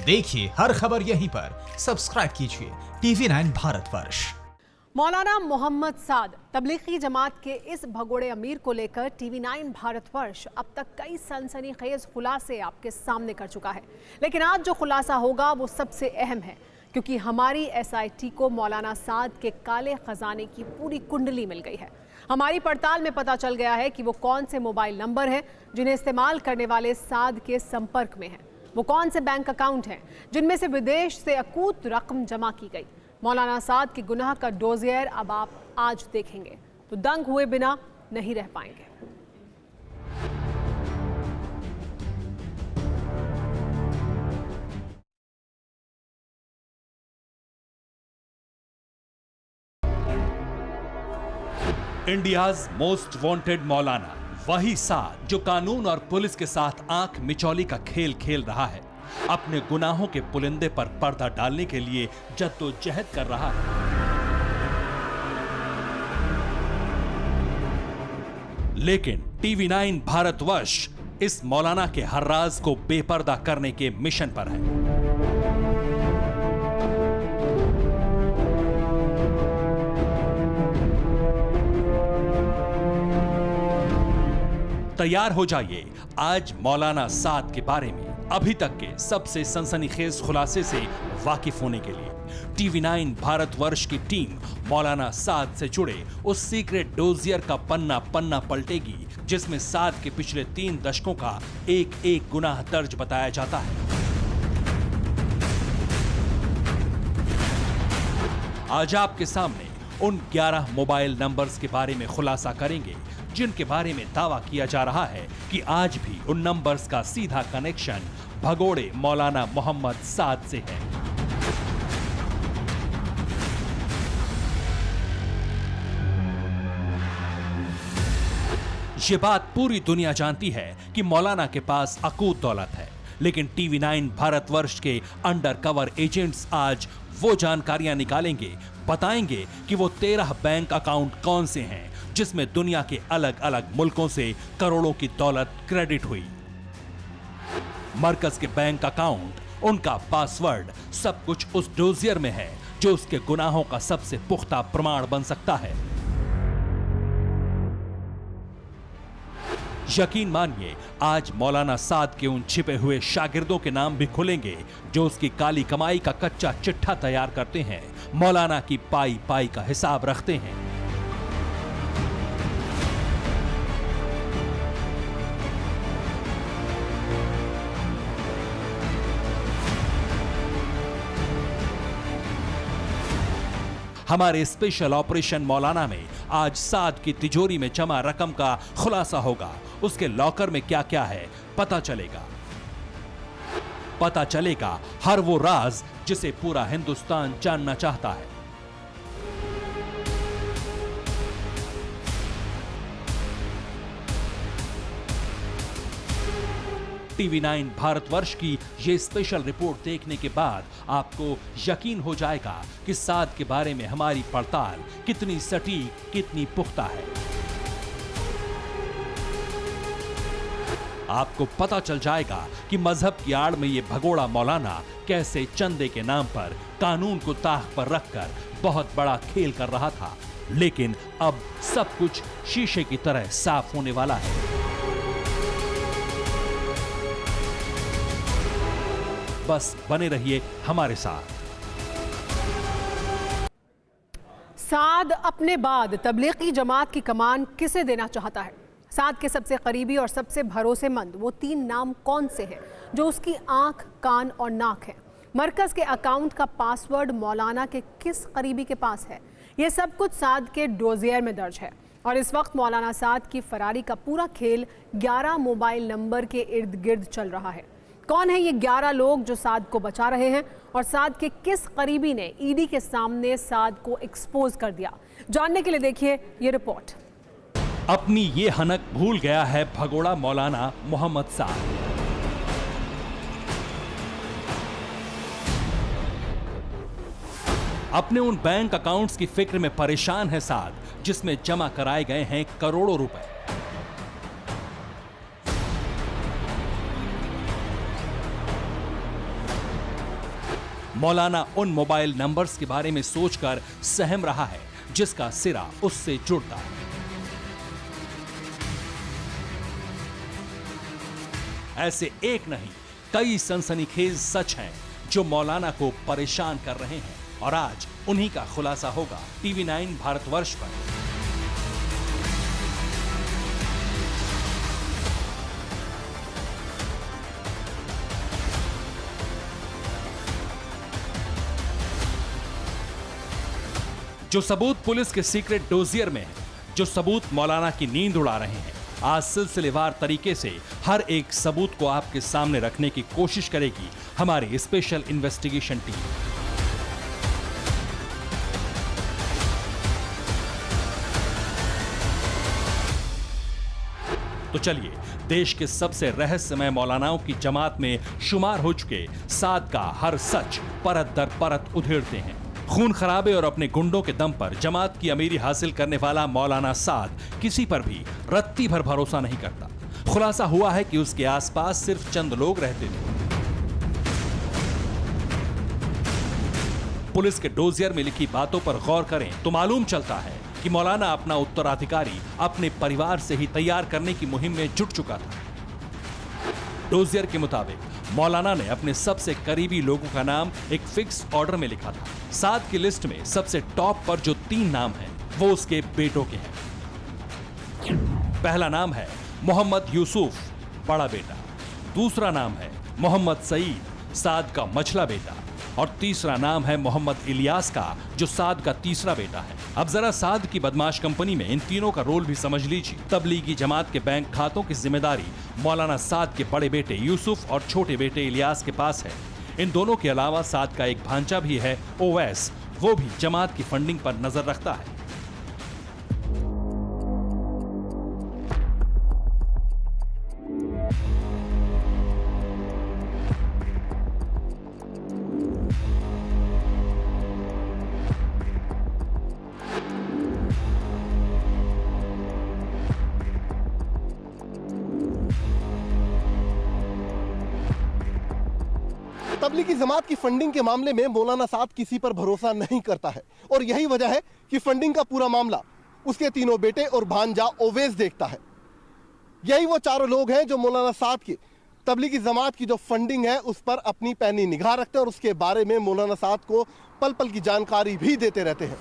देखिए हर खबर यहीं पर। सब्सक्राइब कीजिए TV9 भारतवर्ष। मौलाना मोहम्मद साद तबलीगी जमात के इस भगोड़े अमीर को लेकर TV9 भारतवर्ष अब तक कई सनसनीखेज खुलासे आपके सामने कर चुका है, लेकिन आज जो खुलासा होगा वो सबसे अहम है, क्योंकि हमारी SIT को मौलाना साद के काले खजाने की पूरी कुंडली मिल गई है। हमारी पड़ताल में पता चल गया है कि वो कौन से मोबाइल नंबर हैं जिन्हें इस्तेमाल करने वाले साद के संपर्क में हैं, वो कौन से बैंक अकाउंट हैं जिनमें से विदेश से अकूत रकम जमा की गई। मौलाना साद के गुनाह का डोजियर अब आप आज देखेंगे तो दंग हुए बिना नहीं रह पाएंगे। इंडियाज मोस्ट वांटेड मौलाना, वही साद जो कानून और पुलिस के साथ आंख मिचौली का खेल खेल रहा है, अपने गुनाहों के पुलिंदे पर पर्दा डालने के लिए जद्दोजहद कर रहा है। लेकिन TV9 भारतवर्ष इस मौलाना के हर राज को बेपर्दा करने के मिशन पर है। तैयार हो जाइए आज मौलाना साद के बारे में अभी तक के सबसे सनसनीखेज खुलासे से वाकिफ होने के लिए TV9 भारतवर्ष की टीम मौलाना साद से जुड़े उस सीक्रेट डोजियर का पन्ना पन्ना पलटेगी जिसमें साद के पिछले 3 दशकों का एक एक गुनाह दर्ज बताया जाता है। आज आपके सामने उन 11 मोबाइल नंबर्स के बारे में खुलासा करेंगे जिनके बारे में दावा किया जा रहा है कि आज भी उन नंबर्स का सीधा कनेक्शन भगोड़े मौलाना मोहम्मद साद से है। ये बात पूरी दुनिया जानती है कि मौलाना के पास अकूत दौलत है, लेकिन TV9 भारतवर्ष के अंडर कवर एजेंट्स आज वो जानकारियां निकालेंगे, बताएंगे कि वो 13 बैंक अकाउंट कौन से हैं जिसमें दुनिया के अलग अलग मुल्कों से करोड़ों की दौलत क्रेडिट हुई। मरकज के बैंक अकाउंट, उनका पासवर्ड, सब कुछ उस डोजियर में है जो उसके गुनाहों का सबसे पुख्ता प्रमाण बन सकता है। यकीन मानिए आज मौलाना साद के उन छिपे हुए शागिर्दों के नाम भी खुलेंगे जो उसकी काली कमाई का कच्चा चिट्ठा तैयार करते हैं, मौलाना की पाई पाई का हिसाब रखते हैं। हमारे स्पेशल ऑपरेशन मौलाना में आज साद की तिजोरी में जमा रकम का खुलासा होगा। उसके लॉकर में क्या क्या है पता चलेगा हर वो राज जिसे पूरा हिंदुस्तान जानना चाहता है। TV9 भारतवर्ष की ये स्पेशल रिपोर्ट देखने के बाद आपको यकीन हो जाएगा कि साद के बारे में हमारी पड़ताल कितनी सटीक, कितनी पुख्ता है। आपको पता चल जाएगा कि मजहब की आड़ में ये भगोड़ा मौलाना कैसे चंदे के नाम पर कानून को ताक पर रखकर बहुत बड़ा खेल कर रहा था, लेकिन अब सब कुछ शीशे की तरह साफ होने वाला है। बस बने रहिए हमारे साथ। साद अपने बाद तबलीगी जमात की कमान किसे देना चाहता है? साद के सबसे करीबी और सबसे भरोसेमंद वो 3 नाम कौन से हैं जो उसकी आंख, कान और नाक है? मरकज के अकाउंट का पासवर्ड मौलाना के किस करीबी के पास है? ये सब कुछ साद के डोजियर में दर्ज है और इस वक्त मौलाना साद की फरारी का पूरा खेल 11 मोबाइल नंबर के इर्द गिर्द चल रहा है। कौन है ये 11 लोग जो साद को बचा रहे हैं और साद के किस करीबी ने ईडी के सामने साद को एक्सपोज कर दिया? जानने के लिए देखिए ये रिपोर्ट। अपनी ये हनक भूल गया है भगोड़ा मौलाना मोहम्मद साद। अपने उन बैंक अकाउंट्स की फिक्र में परेशान है साद जिसमें जमा कराए गए हैं करोड़ों रुपए। मौलाना उन मोबाइल नंबर्स के बारे में सोचकर सहम रहा है जिसका सिरा उससे जुड़ता है। ऐसे एक नहीं कई सनसनीखेज सच हैं जो मौलाना को परेशान कर रहे हैं और आज उन्हीं का खुलासा होगा टीवी 9 भारतवर्ष पर। जो सबूत पुलिस के सीक्रेट डोजियर में है, जो सबूत मौलाना की नींद उड़ा रहे हैं, आज सिलसिलेवार तरीके से हर एक सबूत को आपके सामने रखने की कोशिश करेगी हमारी स्पेशल इन्वेस्टिगेशन टीम। तो चलिए देश के सबसे रहस्यमय मौलानाओं की जमात में शुमार हो चुके साद का हर सच परत दर परत उधेड़ते हैं। खून खराबे और अपने गुंडों के दम पर जमात की अमीरी हासिल करने वाला मौलाना साद किसी पर भी रत्ती भर भरोसा नहीं करता। खुलासा हुआ है कि उसके आसपास सिर्फ चंद लोग रहते थे। पुलिस के डोजियर में लिखी बातों पर गौर करें तो मालूम चलता है कि मौलाना अपना उत्तराधिकारी अपने परिवार से ही तैयार करने की मुहिम में जुट चुका था। डोजियर के मुताबिक मौलाना ने अपने सबसे करीबी लोगों का नाम एक फिक्स ऑर्डर में लिखा था। साद की लिस्ट में सबसे टॉप पर जो 3 नाम हैं वो उसके बेटों के हैं। पहला नाम है मोहम्मद यूसुफ, बड़ा बेटा। दूसरा नाम है मोहम्मद सईद, साद का मछला बेटा। और तीसरा नाम है मोहम्मद इलियास का, जो साद का तीसरा बेटा है। अब जरा साद की बदमाश कंपनी में इन तीनों का रोल भी समझ लीजिए। तबलीगी जमात के बैंक खातों की जिम्मेदारी मौलाना साद के बड़े बेटे यूसुफ और छोटे बेटे इलियास के पास है। इन दोनों के अलावा साद का एक भांजा भी है ओवैस, वो भी जमात की फंडिंग पर नजर रखता है। तबलीगी जमात की फंडिंग के मामले में मौलाना साद किसी पर भरोसा नहीं करता है और यही वजह है कि फंडिंग का पूरा मामला उसके तीनों बेटे और भांजा ओवैस देखता है। यही वो चारों लोग हैं जो मौलाना साद की तबलीगी जमात की जो फंडिंग है उस पर अपनी पैनी निगाह रखते हैं और उसके बारे में मौलाना साद को पल पल की जानकारी भी देते रहते हैं।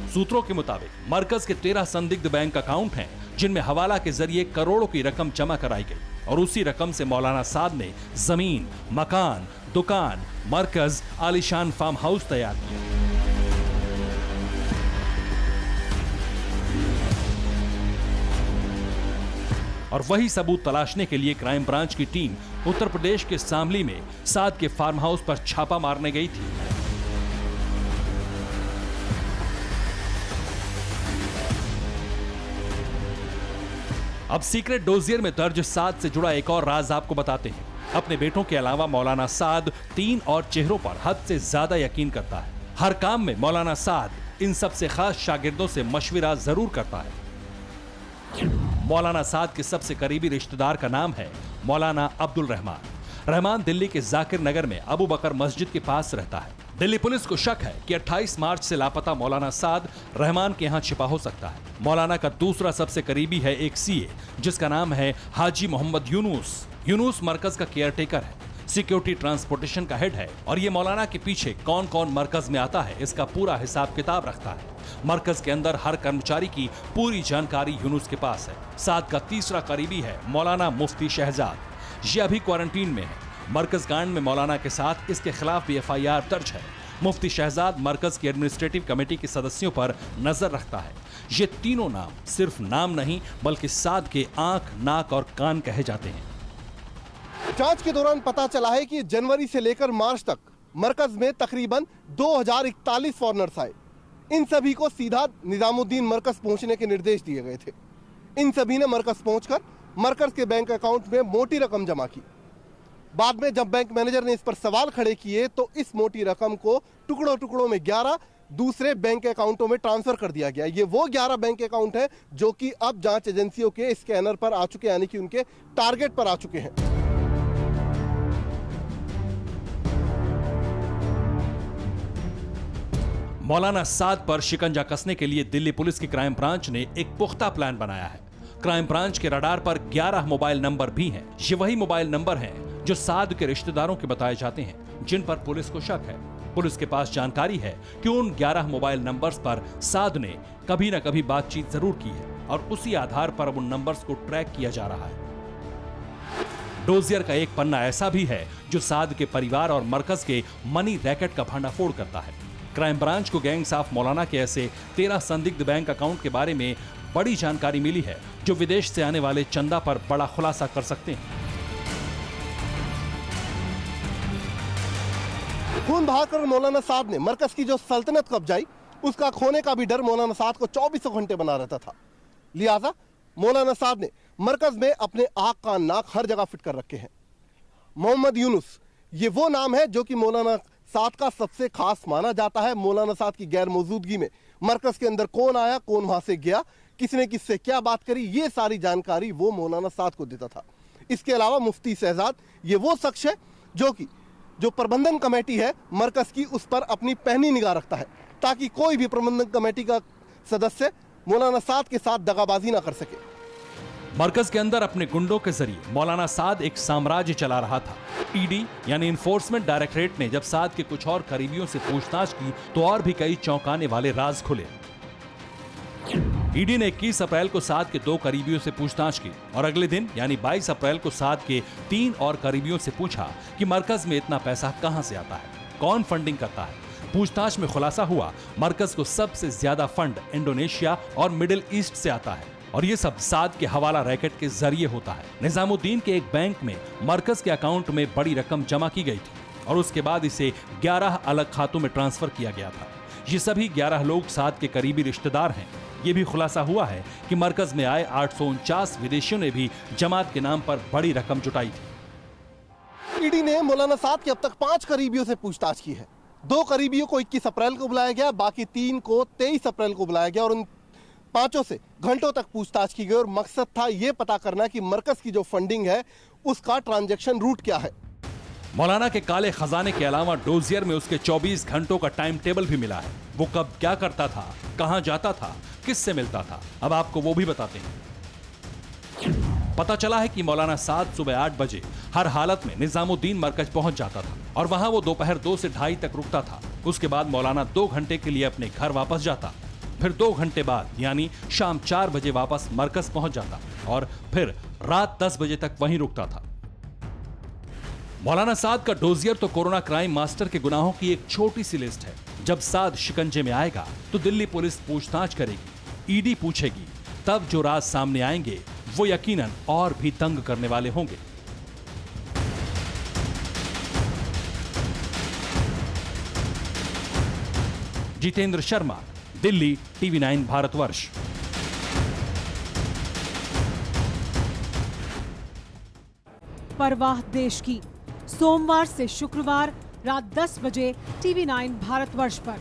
सूत्रों के मुताबिक मरकज के 13 संदिग्ध बैंक अकाउंट हैं जिनमें हवाला के जरिए करोड़ों की रकम जमा कराई गई और उसी रकम से मौलाना साद ने जमीन, मकान, दुकान, मरकज, आलीशान फार्म हाउस तैयार किया। और वही सबूत तलाशने के लिए क्राइम ब्रांच की टीम उत्तर प्रदेश के शामली में साद के फार्म हाउस पर छापा मारने गई थी। अब सीक्रेट डोजियर में दर्ज साद से जुड़ा एक और राज आपको बताते हैं। अपने बेटों के अलावा मौलाना साद 3 और चेहरों पर हद से ज्यादा यकीन करता है। हर काम में मौलाना साद इन सबसे खास शागिर्दों से मशविरा जरूर करता है। मौलाना साद के सबसे करीबी रिश्तेदार का नाम है मौलाना अब्दुल रहमान। रहमान दिल्ली के जाकिर नगर में अबू बकर मस्जिद के पास रहता है। दिल्ली पुलिस को शक है कि 28 मार्च से लापता मौलाना साद रहमान के यहाँ छिपा हो सकता है। मौलाना का दूसरा सबसे करीबी है एक सीए जिसका नाम है हाजी मोहम्मद यूनुस। यूनुस मरकज का केयरटेकर है, सिक्योरिटी ट्रांसपोर्टेशन का हेड है और ये मौलाना के पीछे कौन कौन मरकज में आता है इसका पूरा हिसाब किताब रखता है। मरकज के अंदर हर कर्मचारी की पूरी जानकारी यूनुस के पास है। साद का तीसरा करीबी है मौलाना मुफ्ती शहजाद, ये अभी क्वारंटीन में है। मरकज कांड में मौलाना के साथ इसके खिलाफ भी FIR दर्ज है। मुफ्ती शहजाद मरकज की एडमिनिस्ट्रेटिव कमेटी के सदस्यों पर नजर रखता है। ये तीनों नाम सिर्फ नाम नहीं बल्कि साद के आंख, नाक और कान कहे जाते हैं। जांच के दौरान पता चला है कि जनवरी से लेकर मार्च तक मरकज में तकरीबन 2041 फॉरेनर्स आए। इन सभी को सीधा निजामुद्दीन मरकज पहुंचने के निर्देश दिए गए थे। इन सभी ने मरकज पहुंचकर मरकज के बैंक अकाउंट में मोटी रकम जमा की। बाद में जब बैंक मैनेजर ने इस पर सवाल खड़े किए तो इस मोटी रकम को टुकड़ों टुकड़ों में 11 दूसरे बैंक अकाउंटों में ट्रांसफर कर दिया गया। ये वो 11 बैंक अकाउंट हैं जो कि अब जांच एजेंसियों के स्कैनर पर आ चुके हैं, यानी कि उनके टारगेट पर आ चुके हैं। मौलाना साद पर शिकंजा कसने के लिए दिल्ली पुलिस की क्राइम ब्रांच ने एक पुख्ता प्लान बनाया है। क्राइम ब्रांच के रडार पर 11 मोबाइल नंबर भी हैं। ये वही मोबाइल नंबर हैं जो साद के रिश्तेदारों के बताए जाते हैं, जिन पर पुलिस को शक है। पुलिस के पास जानकारी है कि उन 11 मोबाइल नंबर्स पर साद ने कभी न कभी बातचीत जरूर की है और उसी आधार पर अब उन नंबर्स को ट्रैक किया जा रहा है। डोजियर का एक पन्ना ऐसा भी है जो साद के परिवार और मरकज के मनी रैकेट का भंडाफोड़ करता है। क्राइम ब्रांच को गैंग्स ऑफ मौलाना के ऐसे 13 संदिग्ध बैंक अकाउंट के बारे में बड़ी जानकारी मिली है जो विदेश से आने वाले चंदा पर बड़ा खुलासा कर सकते हैं। खून बहाकर मौलाना साद ने मरकज की जो सल्तनत कब्जाई, उसका खोने का भी डर मौलाना साद को 24 घंटे बना रहता था। लिहाजा मौलाना साद ने मरकज में अपने आँख कान नाक हर जगह फिट कर रखे हैं। मोहम्मद यूनुस ये वो नाम है जो कि मौलाना साद का सबसे खास माना जाता है। मौलाना साद की गैर मौजूदगी में मरकज के अंदर कौन आया, कौन वहां से गया, किसने किससे क्या बात करी, ये सारी जानकारी वो मौलाना साद को देता था। इसके अलावा मुफ्ती शहजाद ये वो शख्स है जो प्रबंधन कमेटी है मरकज की, उस पर अपनी पैनी निगाह रखता है ताकि कोई भी प्रबंधन कमेटी का सदस्य मौलाना साद के साथ दगाबाजी ना कर सके। मरकज के अंदर अपने गुंडों के जरिए मौलाना साद एक साम्राज्य चला रहा था। ईडी यानी इन्फोर्समेंट डायरेक्टरेट ने जब साद के कुछ और करीबियों से पूछताछ की तो और भी कई चौंकाने वाले राज खुले। ईडी ने 21 अप्रैल को साद के 2 करीबियों से पूछताछ की और अगले दिन यानी 22 अप्रैल को साद के 3 और करीबियों से पूछा कि मरकज में इतना पैसा कहां से आता है, कौन फंडिंग करता है। पूछताछ में खुलासा हुआ मरकज को सबसे ज्यादा फंड इंडोनेशिया और मिडिल ईस्ट से आता है और ये सब साद के हवाला रैकेट के जरिए होता है। निजामुद्दीन के एक बैंक में मरकज के अकाउंट में बड़ी रकम जमा की गई थी और उसके बाद इसे 11 अलग खातों में ट्रांसफर किया गया था। ये सभी 11 लोग साद के करीबी रिश्तेदार हैं। ये भी खुलासा हुआ है कि मरकज में आए 849 विदेशियों ने भी जमात के नाम पर बड़ी रकम जुटाई थी। ईडी ने मौलाना साद के अब तक 5 करीबियों से पूछताछ की है। 2 करीबियों को 21 अप्रैल को बुलाया गया, बाकी 3 को 23 अप्रैल को बुलाया गया और उन 5 से घंटों तक पूछताछ की गई और मकसद था यह पता करना कि मरकज की जो फंडिंग है उसका ट्रांजैक्शन रूट क्या है। मौलाना के काले खजाने के अलावा डोजियर में उसके 24 घंटों का टाइम टेबल भी मिला है। वो कब क्या करता था, कहां जाता था, किससे मिलता था, अब आपको वो भी बताते हैं। पता चला है कि मौलाना साद सुबह 8 बजे हर हालत में निजामुद्दीन मरकज पहुंच जाता था और वहां वो दोपहर 2 से 2:30 तक रुकता था। उसके बाद मौलाना 2 घंटे के लिए अपने घर वापस जाता, फिर 2 घंटे बाद यानी शाम 4 बजे वापस मरकज पहुंच जाता और फिर रात 10 बजे तक वहीं रुकता था। मौलाना साद का डोजियर तो कोरोना क्राइम मास्टर के गुनाहों की एक छोटी सी लिस्ट है। जब साद शिकंजे में आएगा तो दिल्ली पुलिस पूछताछ करेगी, ईडी पूछेगी, तब जो राज सामने आएंगे वो यकीनन और भी तंग करने वाले होंगे। जितेंद्र शर्मा, दिल्ली, TV9 भारतवर्ष। परवाह देश की, सोमवार से शुक्रवार रात 10 बजे TV9 भारतवर्ष पर।